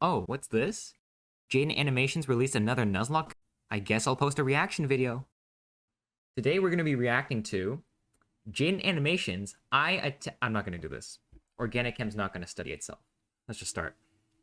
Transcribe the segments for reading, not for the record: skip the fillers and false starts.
Oh, what's this? Jaiden Animations released another Nuzlocke? I guess I'll post a reaction video. Today we're going to be reacting to Jaiden Animations. I'm not going to do this. Organic Chem's not going to study itself. Let's just start.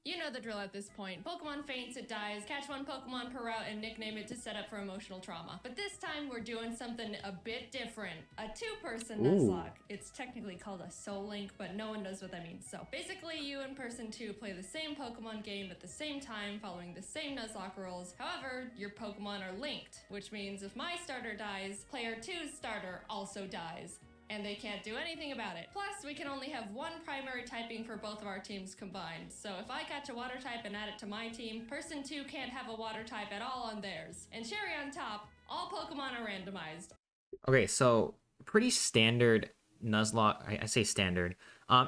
You know the drill at this point. Pokemon faints, it dies, catch one Pokemon per route and nickname it to set up for emotional trauma. But this time we're doing something a bit different. A two-person Nuzlocke. It's technically called a SOUL LINK, but no one knows what that means. So basically you and person 2 play the same Pokemon game at the same time, following the same Nuzlocke rules. However, your Pokemon are linked, which means if my starter dies, player 2's starter also dies. And they can't do anything about it. Plus, we can only have one primary typing for both of our teams combined. So if I catch a water type and add it to my team, person 2 can't have a water type at all on theirs. And cherry on top, all Pokemon are randomized. Okay, so pretty standard Nuzlocke. I say standard.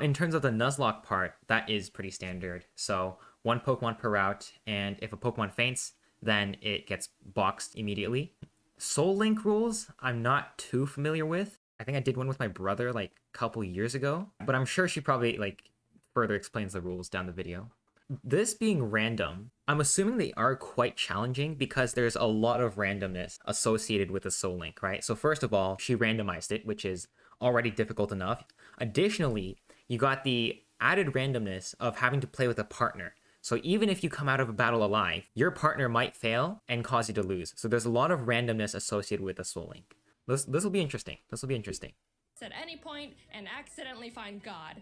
In terms of the Nuzlocke part, that is pretty standard. So one Pokemon per route, and if a Pokemon faints, then it gets boxed immediately. Soul Link rules, I'm not too familiar with. I think I did one with my brother like a couple years ago, but I'm sure she probably like further explains the rules down the video. This being random, I'm assuming they are quite challenging because there's a lot of randomness associated with the Soul Link, right? So first of all, she randomized it, which is already difficult enough. Additionally, you got the added randomness of having to play with a partner. So even if you come out of a battle alive, your partner might fail and cause you to lose. So there's a lot of randomness associated with the Soul Link. This will be interesting. This will be interesting. At any point and accidentally find God.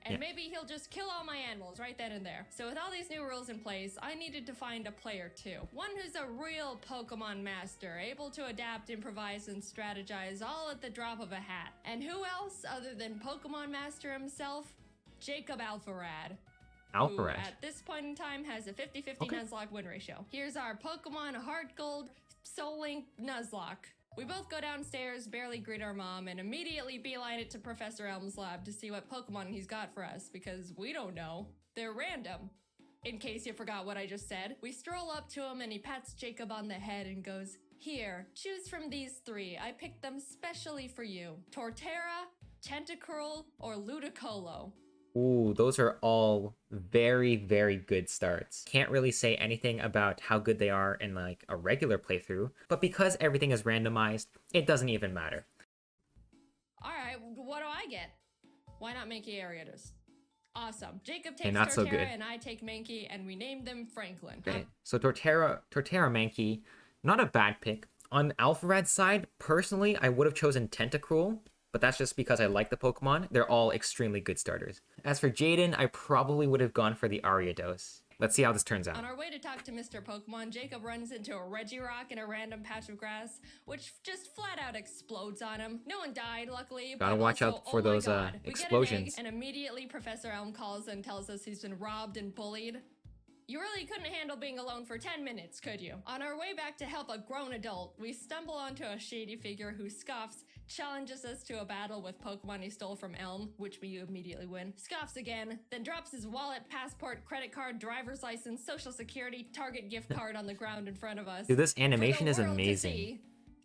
And maybe he'll just kill all my animals right then and there. So with all these new rules in place, I needed to find a player 2. One who's a real Pokemon master, able to adapt, improvise, and strategize all at the drop of a hat. And who else other than Pokemon Master himself? Jacob Alpharad. Alpharad. Who at this point in time has a 50-50 Nuzlocke win ratio. Here's our Pokemon Heart Gold Soul Link Nuzlocke. We both go downstairs, barely greet our mom, and immediately beeline it to Professor Elm's lab to see what Pokemon he's got for us, because we don't know. They're random. In case you forgot what I just said, we stroll up to him and he pats Jacob on the head and goes, "Here, choose from these 3. I picked them specially for you. Torterra, Tentacruel, or Ludicolo." Ooh, those are all very, very good starts. Can't really say anything about how good they are in like a regular playthrough, but because everything is randomized, it doesn't even matter. Alright, what do I get? Why not Mankey Ariados? Awesome. Jacob takes not Torterra so good. and I take Mankey, and we named them Franklin. Okay, so Torterra Mankey, not a bad pick. On Alpharad's side, personally, I would have chosen Tentacruel, but that's just because I like the Pokemon. They're all extremely good starters. As for Jaiden, I probably would have gone for the Ariados. Let's see how this turns out. On our way to talk to Mr. Pokemon, Jacob runs into a Regirock in a random patch of grass, which just flat out explodes on him. No one died, luckily. Gotta watch out for those explosions. And immediately Professor Elm calls and tells us he's been robbed and bullied. You really couldn't handle being alone for 10 minutes, could you? On our way back to help a grown adult, we stumble onto a shady figure who scoffs, challenges us to a battle with Pokemon he stole from Elm, which we immediately win, scoffs again, then drops his wallet, passport, credit card, driver's license, social security, Target gift card on the ground in front of us. Dude, this animation is amazing.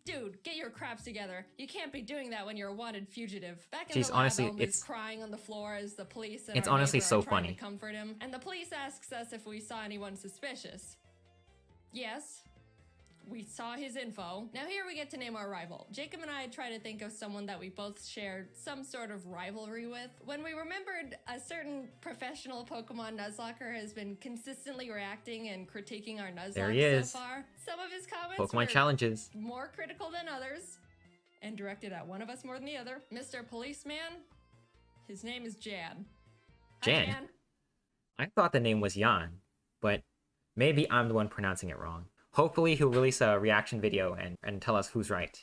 Dude, get your craps together. You can't be doing that when you're a wanted fugitive. Back in Jeez, the lab, honestly, Elm is crying on the floor as the police and it's our honestly neighbor so are trying funny. to comfort him. And the police asks us if we saw anyone suspicious. Yes, we saw his info. Now here we get to name our rival. Jacob and I try to think of someone that we both shared some sort of rivalry with. When we remembered a certain professional Pokemon Nuzlocker has been consistently reacting and critiquing our Nuzlocke so far. Some of his comments Pokemon were challenges. more critical than others and directed at one of us more than the other. Mr. Policeman, his name is Jan. Jan? Hi, Jan. I thought the name was Jan, but maybe I'm the one pronouncing it wrong. Hopefully he'll release a reaction video and tell us who's right.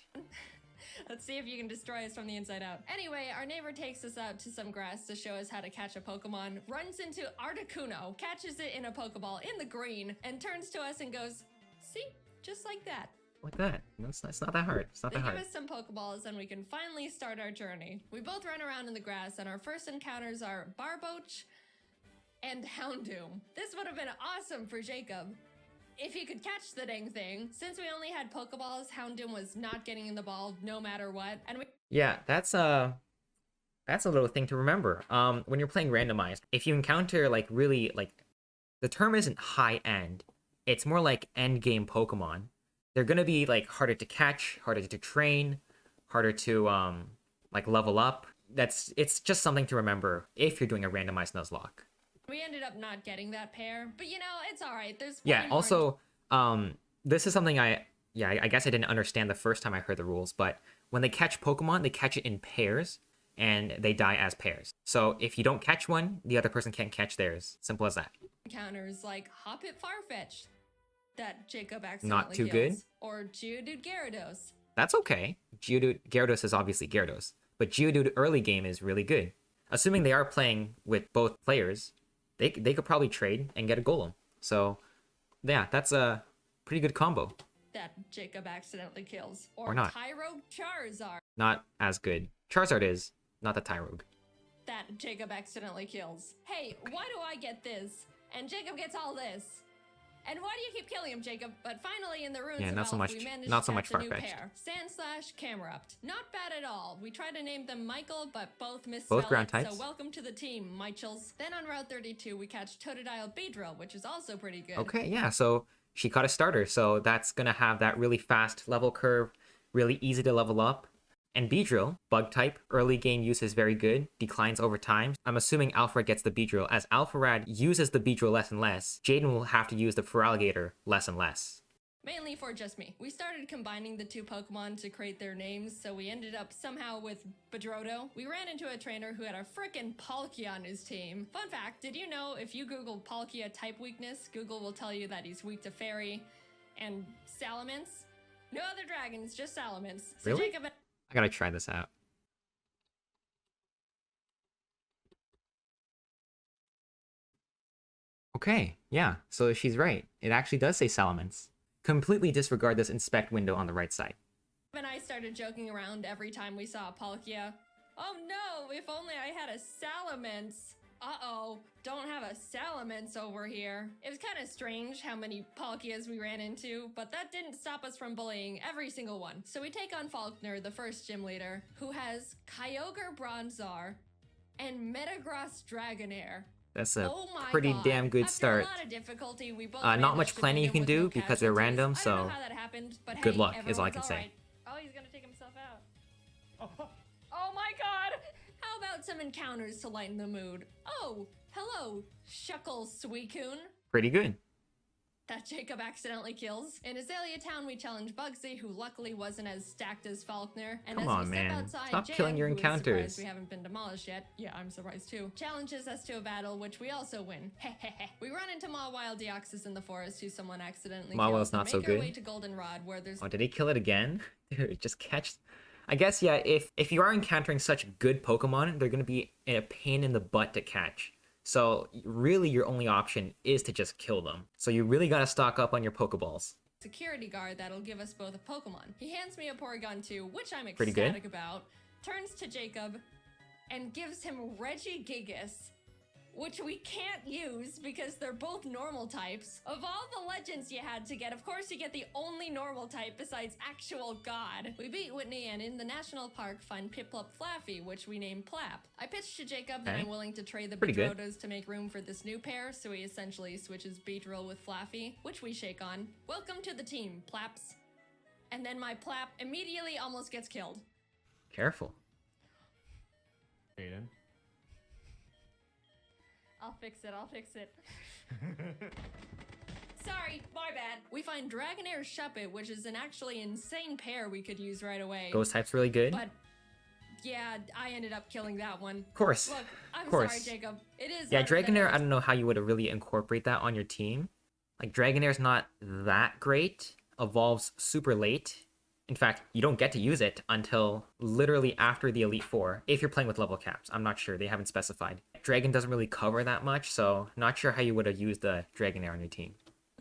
Let's see if you can destroy us from the inside out. Anyway, our neighbor takes us out to some grass to show us how to catch a Pokemon, runs into Articuno, catches it in a Pokeball in the green, and turns to us and goes, "See? Just like that." Like that. No, it's not that hard. It's not They that hard. give us some Pokeballs and we can finally start our journey. We both run around in the grass and our first encounters are Barboach and Houndoom. This would have been awesome for Jacob if he could catch the dang thing. Since we only had Pokeballs, Houndoom was not getting in the ball no matter what. And Yeah, that's a little thing to remember. When you're playing randomized, if you encounter like really like the term isn't high end. It's more like end game Pokemon. They're gonna be like harder to catch, harder to train, harder to like level up. It's just something to remember if you're doing a randomized Nuzlocke. We ended up not getting that pair, but you know, it's all right. There's Yeah, plenty more- also this is something I guess I didn't understand the first time I heard the rules, but when they catch Pokemon, they catch it in pairs and they die as pairs. So if you don't catch one, the other person can't catch theirs. Simple as that. encounters like Hoppip Farfetch'd that Jacob accidentally Not too kills, good? or Geodude Gyarados. That's okay. Geodude Gyarados is obviously Gyarados, but Geodude early game is really good. Assuming they are playing with both players, they could probably trade and get a Golem. So yeah, that's a pretty good combo. That Jacob accidentally kills, Or not. Tyrogue Charizard Not as good. Charizard is, not the Tyrogue. that Jacob accidentally kills. Hey, why do I get this? And Jacob gets all this. And why do you keep killing him, Jacob? But finally, in the ruins Yeah, of not so Elf, much- we managed not to so much catch a new Farfetch'd. pair. Sand/Camerupt. Not bad at all. We tried to name them Michael, but both misspelled Both ground it, types? so welcome to the team, Michels. Then on Route 32, we catch Totodile Beedrill, which is also pretty good. Okay, yeah, so she caught a starter, so that's gonna have that really fast level curve, really easy to level up. And Beedrill, bug type, early game use is very good, declines over time. I'm assuming Alpharad gets the Beedrill. As Alpharad uses the Beedrill less and less, Jaiden will have to use the Feraligatr less and less. Mainly for just me. We started combining the two Pokemon to create their names, so we ended up somehow with Bedrodo. We ran into a trainer who had a frickin' Palkia on his team. Fun fact, did you know if you Google Palkia type weakness, Google will tell you that he's weak to Fairy and Salamence? No other dragons, just Salamence. So Really? Jacob I gotta try this out. Okay, yeah, so she's right. It actually does say Salamence. Completely disregard this inspect window on the right side. and I started joking around every time we saw a Palkia. Oh no, if only I had a Salamence. Uh-oh, don't have a Salamence over here. It was kind of strange how many Palkias we ran into, but that didn't stop us from bullying every single one. So we take on Faulkner, the first gym leader, who has Kyogre Bronzor and Metagross Dragonair. That's a Oh my pretty God. damn good After start. A lot of difficulty, we both Not managed much to planning beat you him can with do no because they're casualties. random, I don't so know how that happened, but good hey, luck is all I everyone's can say. alright. Oh, he's gonna take himself out. Oh my God! How about some encounters to lighten the mood? Oh, hello, Shuckle Suicune. Pretty good. That Jacob accidentally kills. In Azalea Town, we challenge Bugsy, who luckily wasn't as stacked as Faulkner. And Come as on, we man. step outside, Stop Jan, killing your who is surprised encounters. we haven't been demolished yet. Yeah, I'm surprised too. Challenges us to a battle, which we also win. Hehehe. We run into Mawile Deoxys in the forest, who someone accidentally Mawile's kills, not and so make our good. way to Goldenrod, where there's Oh, did he kill it again? Dude, just catch... I guess, yeah, if you are encountering such good Pokemon, they're going to be a pain in the butt to catch. So, really, your only option is to just kill them. So you really got to stock up on your Pokeballs. security guard that'll give us both a Pokemon. He hands me a Porygon 2, which I'm Pretty good. ecstatic about, turns to Jacob, and gives him Regigigas, which we can't use because they're both normal types. Of all the legends you had to get, of course you get the only normal type besides actual God. We beat Whitney and in the national park find Piplup Flaffy, which we name Plap. I pitched to Jacob that Okay. I'm willing to trade the Pretty good. Bedrodos to make room for this new pair, so he essentially switches Beedrill with Flaffy, which we shake on. Welcome to the team, Plaps. And then my Plap immediately almost gets killed. Careful. Jaiden. I'll fix it. Sorry, my bad. We find Dragonair Shuppet, which is an actually insane pair we could use right away. Ghost type's really good. But yeah, I ended up killing that one. Of course. Look, I'm Of course. sorry, Jacob. It is. Yeah, out of the Dragonair, I net. don't know how you would really incorporate that on your team. Like, Dragonair's not that great. Evolves super late. In fact, you don't get to use it until literally after the Elite Four, if you're playing with level caps. I'm not sure, they haven't specified. Dragon doesn't really cover that much, so not sure how you would have used the Dragonair on your team.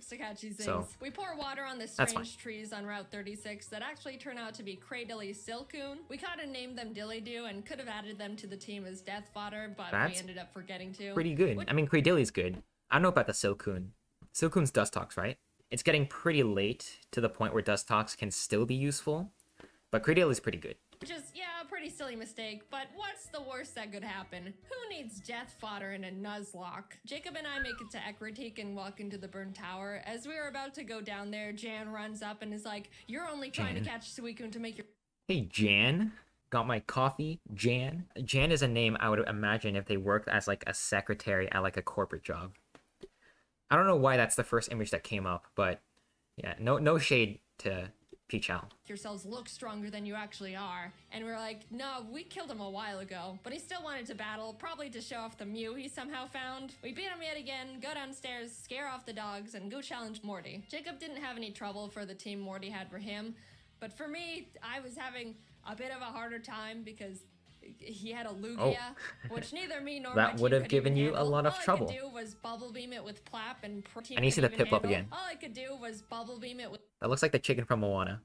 To catch these things. So, We pour water on the that's strange trees on Route 36 that actually turn out to be Cradilly Silcoon. We kind of named them Dillydoo and could have added them to the team as death fodder, but we That's ended up forgetting to. Pretty good. Which- I mean, Cradilly's good. I don't know about the Silcoon. Silcoon's Dustox, right? It's getting pretty late to the point where Dustox can still be useful, but Cradilly's pretty good. Which is, yeah, a pretty silly mistake, but what's the worst that could happen? Who needs death fodder in a Nuzlocke? Jacob and I make it to Ekritik and walk into the burned tower. As we were about to go down there, Jan runs up and is like, "You're only trying to catch Suicune to make your..." Hey, Jan. Got my coffee, Jan. Jan is a name I would imagine if they worked as like a secretary at like a corporate job. I don't know why that's the first image that came up, but yeah, no shade to Pichal. Yourselves look stronger than you actually are. And we're like, no, we killed him a while ago, but he still wanted to battle, probably to show off the Mew he somehow found. We beat him yet again, go downstairs, scare off the dogs, and go challenge Morty. Jacob didn't have any trouble for the team Morty had for him, but for me, I was having a bit of a harder time because he had a Lugia, which neither me nor that would have given you a lot of trouble. All I could do was bubble beam it with Plap and I need to see the Pip up again. All I could do was bubble beam it with That looks like the chicken from Moana.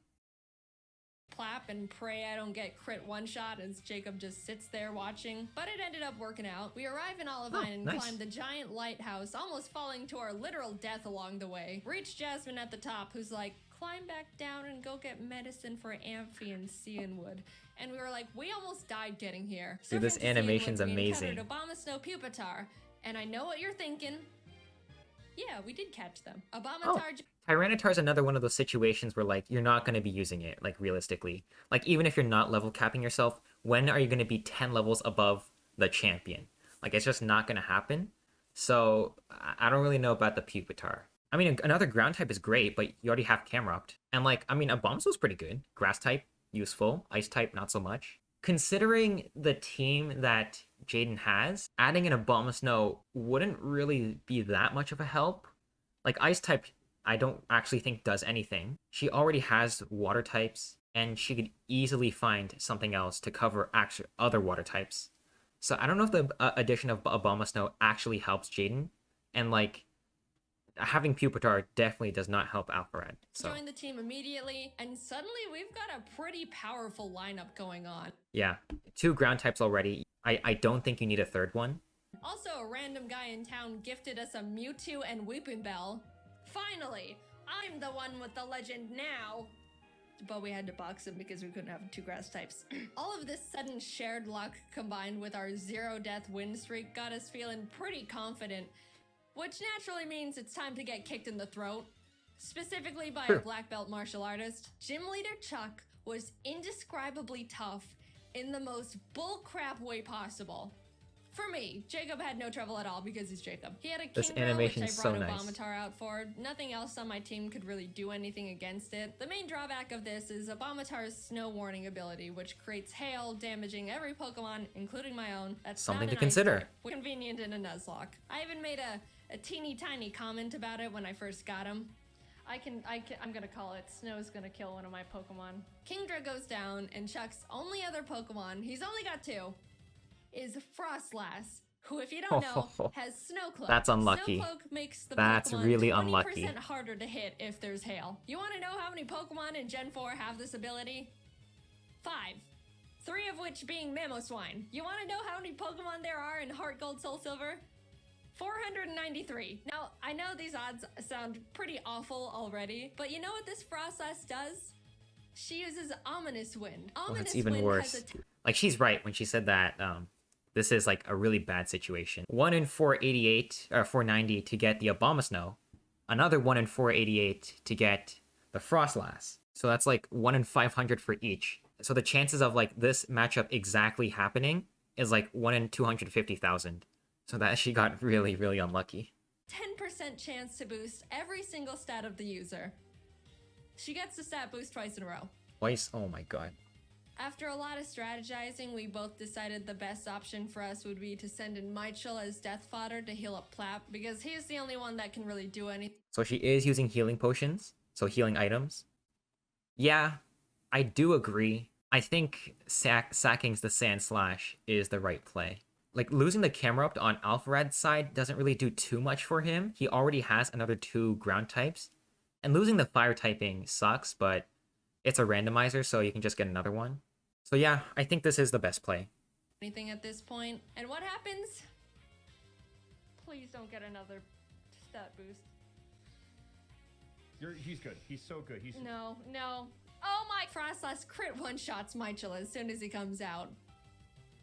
Plap and pray I don't get crit one shot as Jacob just sits there watching. But it ended up working out. We arrive in Olivine and climb the giant lighthouse, almost falling to our literal death along the way. Reach Jasmine at the top, who's like, climb back down and go get medicine for Amphi and Cianwood. And we were like, we almost died getting here. Dude, this animation's amazing. Obama Snow Pupitar, and I know what you're thinking. Yeah, we did catch them. Abomatar. Tyranitar's another one of those situations where like you're not going to be using it like realistically. Like even if you're not level capping yourself, when are you going to be 10 levels above the champion? Like it's just not going to happen. So I don't really know about the Pupitar. I mean, another ground type is great, but you already have Camerupt. And like, I mean, Abomasnow's pretty good. Grass type, useful. Ice type, not so much. Considering the team that Jaiden has, adding an Abomasnow wouldn't really be that much of a help. Like Ice type, I don't actually think does anything. She already has water types, and she could easily find something else to cover other water types. So I don't know if the addition of Abomasnow actually helps Jaiden, and like having Pupitar definitely does not help Alpharad. So join the team immediately, and suddenly we've got a pretty powerful lineup going on. Yeah, 2 ground types already. I don't think you need a third one. Also, a random guy in town gifted us a Mewtwo and Weeping Bell. Finally, I'm the one with the legend now. But we had to box him because we couldn't have 2 grass types. All of this sudden shared luck combined with our 0-death win streak got us feeling pretty confident, which naturally means it's time to get kicked in the throat, specifically by a black belt martial artist. Gym leader Chuck was indescribably tough in the most bullcrap way possible. For me, Jacob had no trouble at all because he's Jacob. He had a this King animation which is I so brought nice. Abomatar out for. Nothing else on my team could really do anything against it. The main drawback of this is Abomatar's Snow Warning ability, which creates hail, damaging every Pokemon, including my own. That's something not to an ice consider. type. Convenient in a Nuzlocke. I even made a teeny tiny comment about it when I first got him. I'm gonna call it Snow's gonna kill one of my Pokemon. Kingdra goes down, and Chuck's only other Pokemon, he's only got 2, is Frostlass, who, if you don't know, has Snowcloak. That's unlucky. Snowcloak makes the That's Pokemon really 20% unlucky. harder to hit if there's hail. You want to know how many Pokemon in Gen 4 have this ability? 5. 3 of which being Mamoswine. You want to know how many Pokemon there are in Heart Gold, Soul Silver? 493. Now, I know these odds sound pretty awful already, but you know what this Frostlass does? She uses Ominous Wind. Well, Ominous that's even Wind worse. has Like she's right when she said that this is like a really bad situation. 1 in 488 or 490 to get the Abomasnow, another 1 in 488 to get the Frostlass. So that's like 1 in 500 for each. So the chances of like this matchup exactly happening is like 1 in 250,000. So that she got really, really unlucky. 10% chance to boost every single stat of the user. She gets the stat boost twice in a row. Twice? Oh my god. After a lot of strategizing, we both decided the best option for us would be to send in Michael as death fodder to heal up Plap, because he's the only one that can really do anything. So she is using healing potions, so healing items. Yeah, I do agree. I think sacking the Sand Slash is the right play. Like, losing the Camerupt on Alpharad's side doesn't really do too much for him. He already has another 2 ground types. And losing the fire typing sucks, but it's a randomizer, so you can just get another one. So yeah, I think this is the best play. Anything at this point. And what happens? Please don't get another stat boost. He's good. He's so good. No. Oh my! Frostlass crit one-shots Michael as soon as he comes out.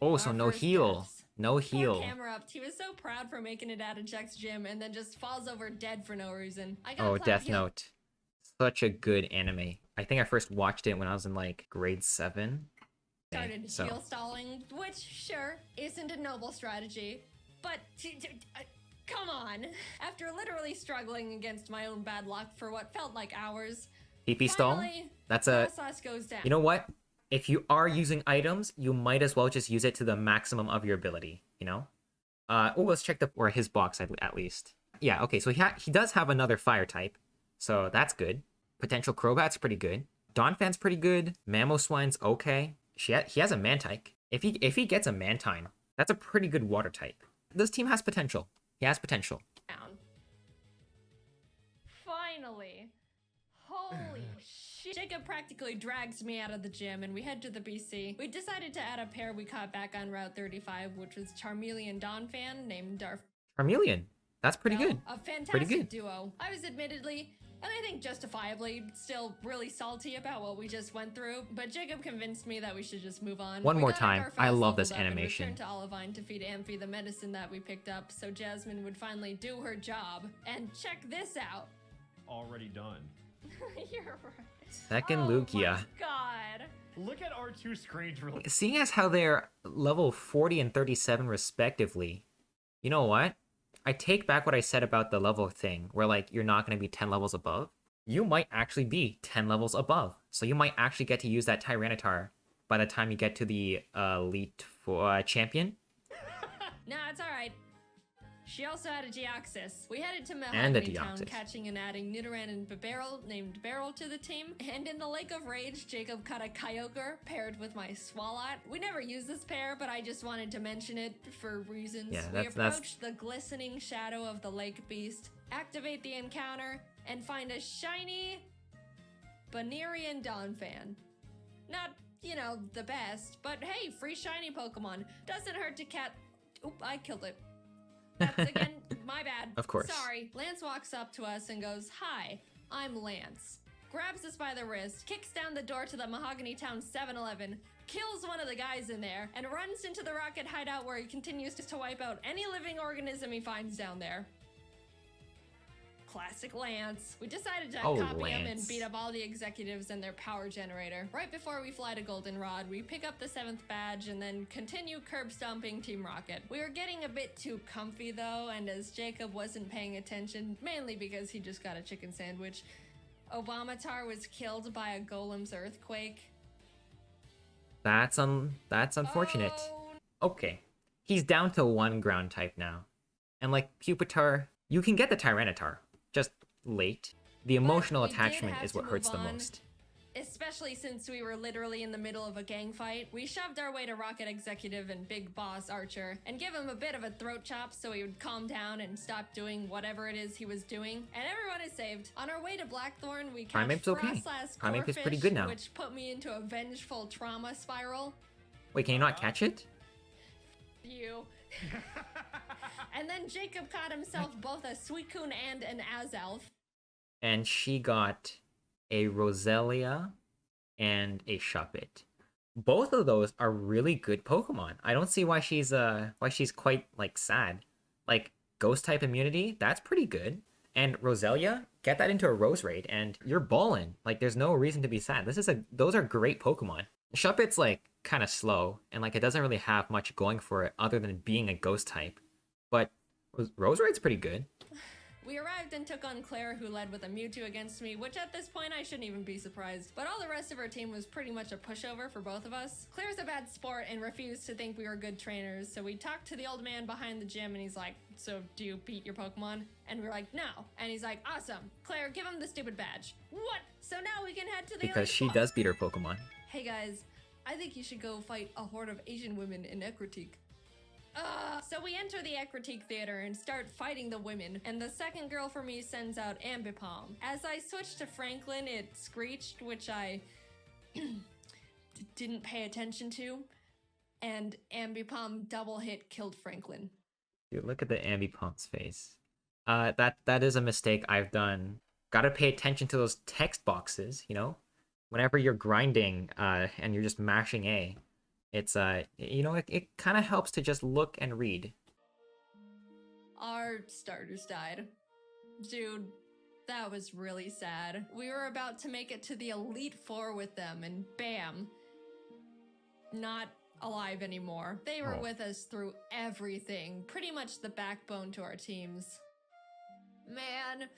Oh, so Our no first heal. deaths. No Poor heal. camera up. He was so proud for making it out of Jack's gym and then just falls over dead for no reason. I got Oh, plat Death heal. Note. Such a good anime. I think I first watched it when I was in like grade 7. Started So heal stalling, which sure isn't a noble strategy, but come on. After literally struggling against my own bad luck for what felt like hours, PP stall. finally, That's a. Frostlass goes down. You know what? If you are using items, you might as well just use it to the maximum of your ability. You know. Oh, let's check or his box at least. Yeah. Okay. So he does have another fire type, so that's good. Potential Crobat's pretty good. Donphan's pretty good. Mamoswine's okay. He has a Mantike. If he gets a Mantine, that's a pretty good water type. This team has potential. He has potential. Down. Finally. Holy shit. Jacob practically drags me out of the gym and we head to the BC. We decided to add a pair we caught back on Route 35, which was Charmeleon Donphan named Darf. Charmeleon. That's pretty good. A fantastic Pretty good. duo. I was admittedly, and I think justifiably, still really salty about what we just went through, but Jacob convinced me that we should just move on. One We more got time. our I files love this leveled up and animation. returned to Olivine to feed Amphi the medicine that we picked up so Jasmine would finally do her job. And check this out. Already done. You're right. Second Oh Lugia. my god. Look at our two screens really. Seeing as how they're level 40 and 37 respectively, you know what? I take back what I said about the level thing, where like you're not going to be 10 levels above. You might actually be 10 levels above. So you might actually get to use that Tyranitar by the time you get to the Elite Champion. No, it's alright. She also had a Deoxys. We headed to And a Mahogany Town, Deoxys. catching and adding Nidoran and Barrel named Barrel to the team. And in the Lake of Rage, Jacob caught a Kyogre paired with my Swalot. We never used this pair, but I just wanted to mention it for reasons. Yeah, we that's- approached the glistening shadow of the Lake Beast, activate the encounter, and find a shiny Banerian Donphan. Not, you know, the best, but hey, free shiny Pokemon. Doesn't hurt to Oop, I killed it. That's again my bad. Of course. Sorry. Lance walks up to us and goes, "Hi, I'm Lance." Grabs us by the wrist, kicks down the door to the Mahogany Town 7-Eleven, kills one of the guys in there, and runs into the rocket hideout where he continues to wipe out any living organism he finds down there. Classic Lance. We decided to Oh, copy him and Lance. beat up all the executives and their power generator. Right before we fly to Goldenrod, we pick up the 7th badge and then continue curb stomping Team Rocket. We were getting a bit too comfy though, and as Jacob wasn't paying attention, mainly because he just got a chicken sandwich, Obamatar was killed by a Golem's earthquake. That's unfortunate. Oh, Okay. He's down to 1 ground type now. And like Pupitar, you can get the Tyranitar. Just late. The emotional we did attachment have is what to hurts the move on. most. especially since we were literally in the middle of a gang fight. We shoved our way to Rocket Executive and Big Boss Archer and give him a bit of a throat chop so he would calm down and stop doing whatever it is he was doing. And everyone is saved. On our way to Blackthorn, we catch Primeape's okay. Frostlass Primeape is pretty Corphish, good now. which put me into a vengeful trauma spiral. Wait, can you not catch it? You. And then Jacob caught himself both a Suicune and an Azelf. And she got a Roselia and a Shuppet. Both of those are really good Pokemon. I don't see why she's quite like sad. Like Ghost type immunity, that's pretty good. And Roselia, get that into a Rose Raid and you're ballin'. Like there's no reason to be sad. Those are great Pokemon. Shuppet's like kind of slow and like it doesn't really have much going for it other than being a Ghost type. But Rose Raid's pretty good. We arrived and took on Claire, who led with a Mewtwo against me, which at this point I shouldn't even be surprised. But all the rest of our team was pretty much a pushover for both of us. Claire's a bad sport and refused to think we were good trainers, so we talked to the old man behind the gym and he's like, "So do you beat your Pokemon?" And we're like, "No." And he's like, "Awesome. Claire, give him the stupid badge." What? So now we can head to the Because Elite she Four. does beat her Pokemon. Hey guys, I think you should go fight a horde of Asian women in Ekritique. So we enter the Ekritique Theater and start fighting the women, and the second girl for me sends out Ambipom. As I switched to Franklin, it screeched, which I didn't pay attention to, and Ambipom double hit killed Franklin. Dude, look at the Ambipump's face. That is a mistake I've done. Gotta pay attention to those text boxes, you know? whenever you're grinding and you're just mashing A, it's you know, it kind of helps to just look and read. Our starters died. Dude, that was really sad. We were about to make it to the Elite Four with them, and bam. Not alive anymore. They were with us through everything. Pretty much the backbone to our teams. Man.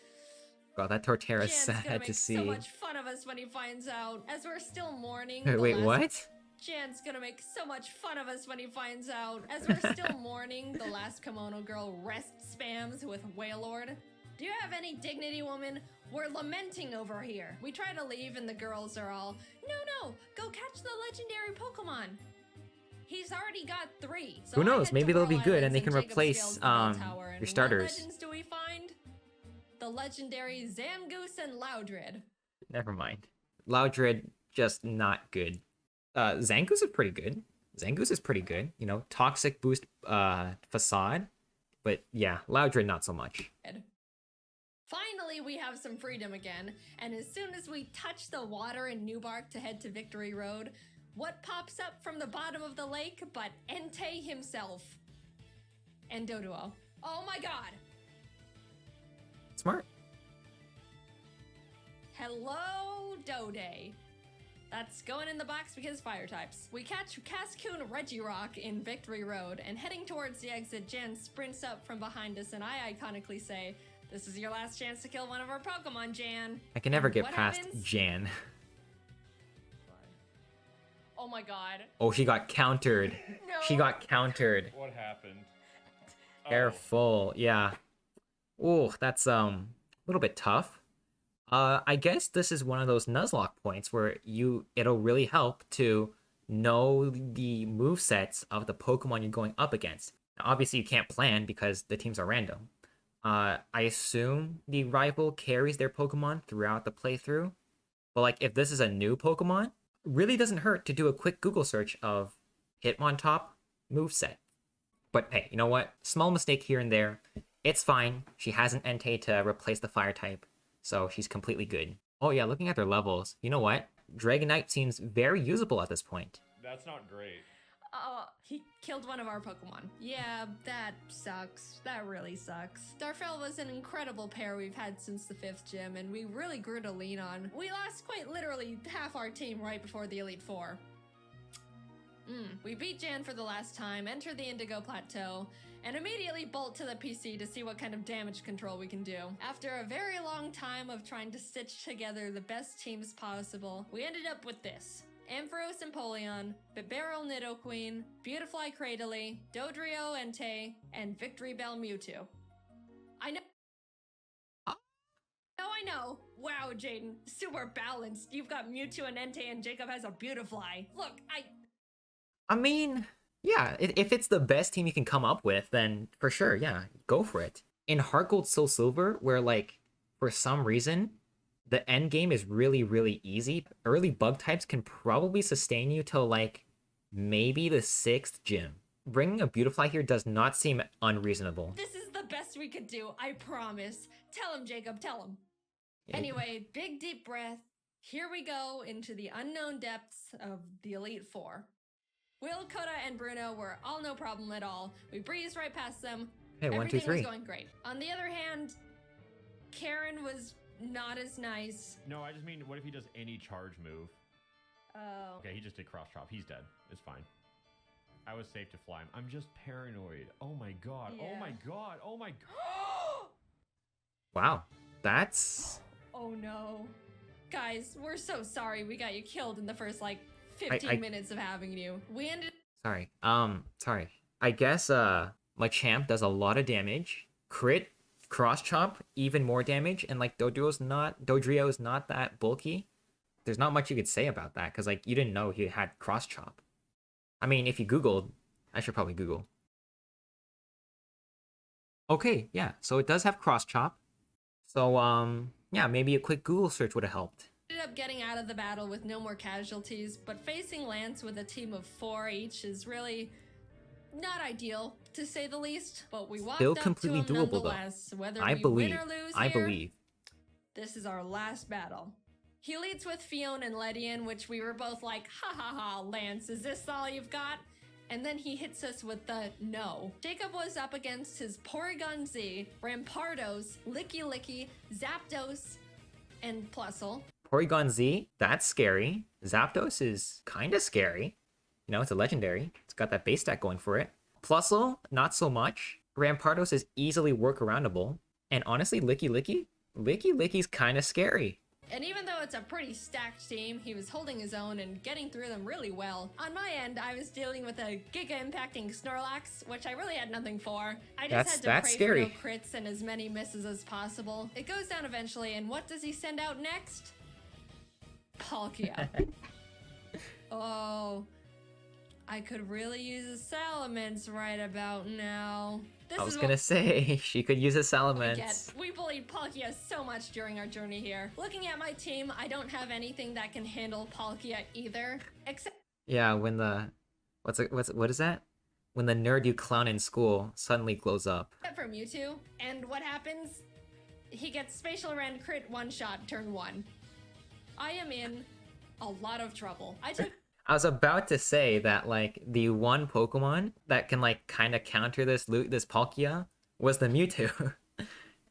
God, that Torterra is Jan's gonna sad make to see. so much fun of us when he finds out. As we're still mourning. Wait, what? Jan's gonna make so much fun of us when he finds out. As we're still mourning, the last kimono girl rest spams with Wailord. Do you have any dignity, woman? We're lamenting over here. We try to leave and the girls are all, no, go catch the legendary Pokemon. He's already got 3. So Who knows? I head Maybe to they'll be Whirl good and Islands they can Jacob replace scales the bell tower, and your starters. What legends do we find? The legendary Zamgoose and Loudred. Never mind. Loudred, just not good. Zangoose is pretty good. Zangoose is pretty good. You know, toxic boost facade. But yeah, Loudred not so much. Finally, we have some freedom again, and as soon as we touch the water in Newbark to head to Victory Road, what pops up from the bottom of the lake but Entei himself? And Doduo. Oh my god! Smart. Hello, Dode. That's going in the box because fire types. We catch Cascoon Regirock in Victory Road, and heading towards the exit, Jan sprints up from behind us, and I iconically say, "This is your last chance to kill one of our Pokemon, Jan." I can never And get what past happens? Jan. Oh my god. Oh, she got countered. No. She got countered. What happened? Careful. Yeah. Oh, that's a little bit tough. I guess this is one of those Nuzlocke points where it'll really help to know the movesets of the Pokemon you're going up against. Now, obviously, you can't plan because the teams are random. I assume the rival carries their Pokemon throughout the playthrough. But like, if this is a new Pokemon, really doesn't hurt to do a quick Google search of Hitmontop moveset. But hey, you know what? Small mistake here and there. It's fine. She has an Entei to replace the fire type, so she's completely good. Oh yeah, looking at their levels, you know what? Dragonite seems very usable at this point. That's not great. He killed one of our Pokemon. Yeah, that sucks. That really sucks. Darfell was an incredible pair we've had since the 5th gym, and we really grew to lean on. We lost quite literally half our team right before the Elite Four. We beat Jan for the last time, enter the Indigo Plateau, and immediately bolt to the PC to see what kind of damage control we can do. After a very long time of trying to stitch together the best teams possible, we ended up with this. Ampharos Empoleon, Bibarel Nidoqueen, Beautifly Cradily, Dodrio Entei, and Victory Bell Mewtwo. I know. I know. Wow, Jaiden, super balanced. You've got Mewtwo and Entei, and Jacob has a Beautifly. Look, I mean, yeah, if it's the best team you can come up with, then for sure, yeah, go for it. In Heart Gold Soul Silver, where like, for some reason, the end game is really, really easy, early bug types can probably sustain you till like, maybe the 6th gym. Bringing a Beautifly here does not seem unreasonable. This is the best we could do, I promise. Tell him, Jacob, tell him. Yeah. Anyway, big deep breath. Here we go into the unknown depths of the Elite Four. Will, Coda, and Bruno were all no problem at all. We breezed right past them. Hey, 1, 2, Everything 3. was going great. On the other hand, Karen was not as nice. No, I just mean, what if he does any charge move? Oh. Okay, he just did cross chop. He's dead. It's fine. I was safe to fly him. I'm just paranoid. Oh my god. Oh Yeah. my god. Oh my god. Wow, that's... Oh no. Guys, we're so sorry we got you killed in the first, like, 15 minutes of having you. We ended... Sorry. Sorry. I guess, Machamp does a lot of damage. Crit, cross chop, even more damage, and like Dodrio is not that bulky. There's not much you could say about that, because like you didn't know he had cross chop. I mean, if you Googled, I should probably Google. Okay, yeah, so it does have cross chop. So, yeah, maybe a quick Google search would have helped. Ended up getting out of the battle with no more casualties, but facing Lance with a team of 4 each is really not ideal, to say the least. But we walked Still up completely to him doable, though. nonetheless. Whether I we believe. win or lose I here, believe. this is our last battle. He leads with Fiona and Ledian, which we were both like, ha ha ha, Lance, is this all you've got? And then he hits us with the no. Jacob was up against his Porygon Z, Rampardos, Licky Licky, Zapdos, and Plusle. Porygon Z, that's scary. Zapdos is kind of scary. You know, it's a legendary. It's got that base stat going for it. Plusle, not so much. Rampardos is easily workaroundable. And honestly, Licky Licky's kind of scary. And even though it's a pretty stacked team, he was holding his own and getting through them really well. On my end, I was dealing with a giga-impacting Snorlax, which I really had nothing for. I just had to pray scary. for no crits and as many misses as possible. It goes down eventually, and what does he send out next? Palkia. Oh, I could really use a Salamence right about now. I was gonna say, she could use a Get. Salamence. We bullied Palkia so much during our journey here. Looking at my team, I don't have anything that can handle Palkia either, except Yeah, when the... What is that? When the nerd you clown in school suddenly glows up. for Mewtwo. And what happens? He gets Spatial Rend crit one-shot turn 1. I am in a lot of trouble. I was about to say that, like, the one Pokemon that can, like, kind of counter this Palkia was the Mewtwo.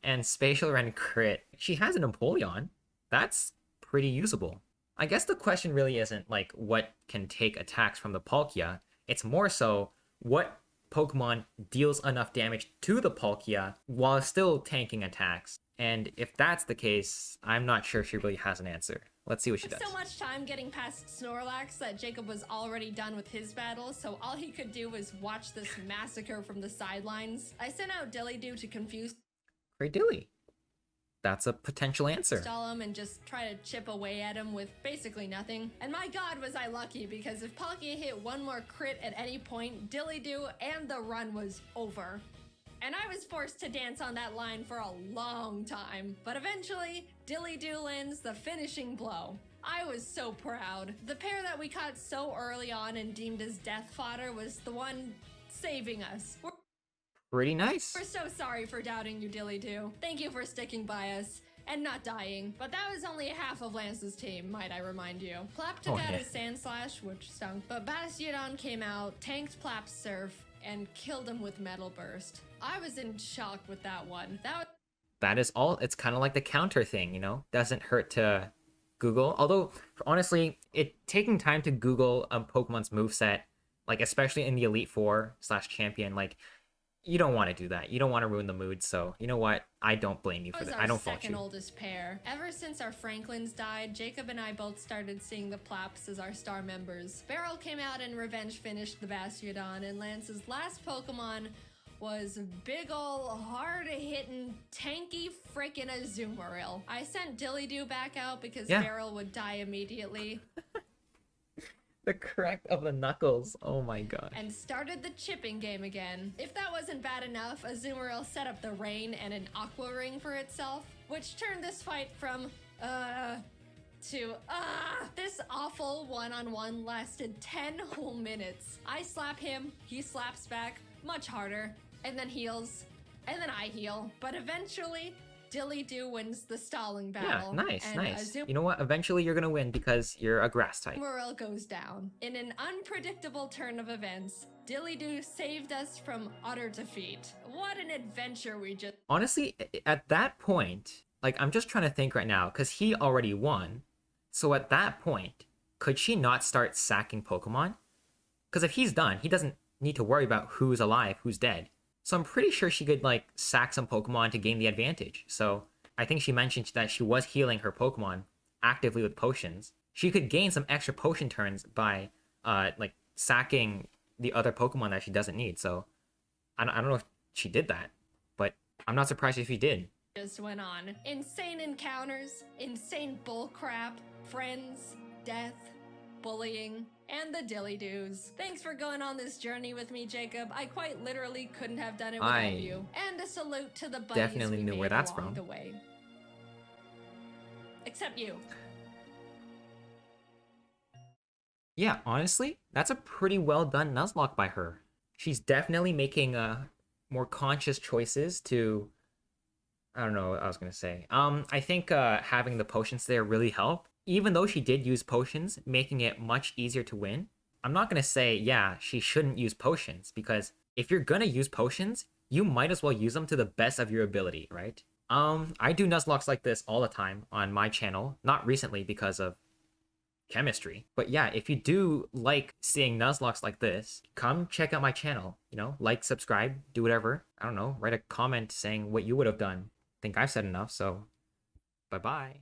And Spatial Rend crit. She has an Empoleon. That's pretty usable. I guess the question really isn't, like, what can take attacks from the Palkia. It's more so, what Pokemon deals enough damage to the Palkia while still tanking attacks. And if that's the case, I'm not sure she really has an answer. Let's see what she does. So much time getting past Snorlax that Jacob was already done with his battle, so all he could do was watch this massacre from the sidelines. I sent out Dillydoo to confuse Dilly. That's a potential answer. stall him and just try to chip away at him with basically nothing. And my god was I lucky, because if Palkia hit one more crit at any point, Dillydoo and the run was over. And I was forced to dance on that line for a long time. But eventually, Dillydoo lands the finishing blow. I was so proud. The pair that we caught so early on and deemed as death fodder was the one saving us. Pretty nice. We're so sorry for doubting you, Dillydoo. Thank you for sticking by us and not dying. But that was only half of Lance's team, might I remind you. Plap took out his Sand Slash, which stunk. But Bastiodon came out, tanked Plap's Surf, and killed him with Metal Burst. I was in shock with that one. That is all. It's kind of like the counter thing, you know? Doesn't hurt to Google. Although, honestly, taking time to Google a Pokemon's moveset, like especially in the Elite Four / Champion, like, you don't want to do that. You don't want to ruin the mood. So, you know what? I don't blame you for that. I don't fault you. Second oldest pair. Ever since our Franklins died, Jacob and I both started seeing the Plaps as our star members. Beryl came out and revenge finished the Bastiodon, and Lance's last Pokemon was big ol' hard-hitting, tanky frickin' Azumarill. I sent Dillydoo back out because Beryl would die immediately. The crack of the knuckles. Oh my god. And started the chipping game again. If that wasn't bad enough, Azumarill set up the rain and an Aqua Ring for itself, which turned this fight from, to, this awful one-on-one lasted 10 whole minutes. I slap him, he slaps back, much harder, and then heals, and then I heal. But eventually, Dillydoo wins the stalling battle. Yeah, nice. You know what? Eventually you're gonna win because you're a grass type. Azumarill goes down. In an unpredictable turn of events, Dillydoo saved us from utter defeat. What an adventure we just... Honestly, at that point, like, I'm just trying to think right now, because he already won. So at that point, could she not start sacking Pokemon? Because if he's done, he doesn't need to worry about who's alive, who's dead. So I'm pretty sure she could, like, sack some Pokemon to gain the advantage. So I think she mentioned that she was healing her Pokemon actively with potions. She could gain some extra potion turns by, like, sacking the other Pokemon that she doesn't need. So I don't know if she did that, but I'm not surprised if she did. Just went on. Insane encounters, insane bullcrap, friends, death, bullying, and the Dillydoos. Thanks for going on this journey with me, Jacob. I quite literally couldn't have done it without you. And a salute to the buddies definitely we knew made where that's along from. the way. Except you. Yeah, honestly, that's a pretty well done Nuzlocke by her. She's definitely making more conscious choices to... I don't know what I was going to say. I think having the potions there really help. even though she did use potions, making it much easier to win, I'm not going to say, yeah, she shouldn't use potions, because if you're going to use potions, you might as well use them to the best of your ability, right? I do Nuzlocks like this all the time on my channel, not recently because of chemistry. But yeah, if you do like seeing Nuzlocks like this, come check out my channel, you know, like, subscribe, do whatever. I don't know, write a comment saying what you would have done. I think I've said enough, so bye-bye.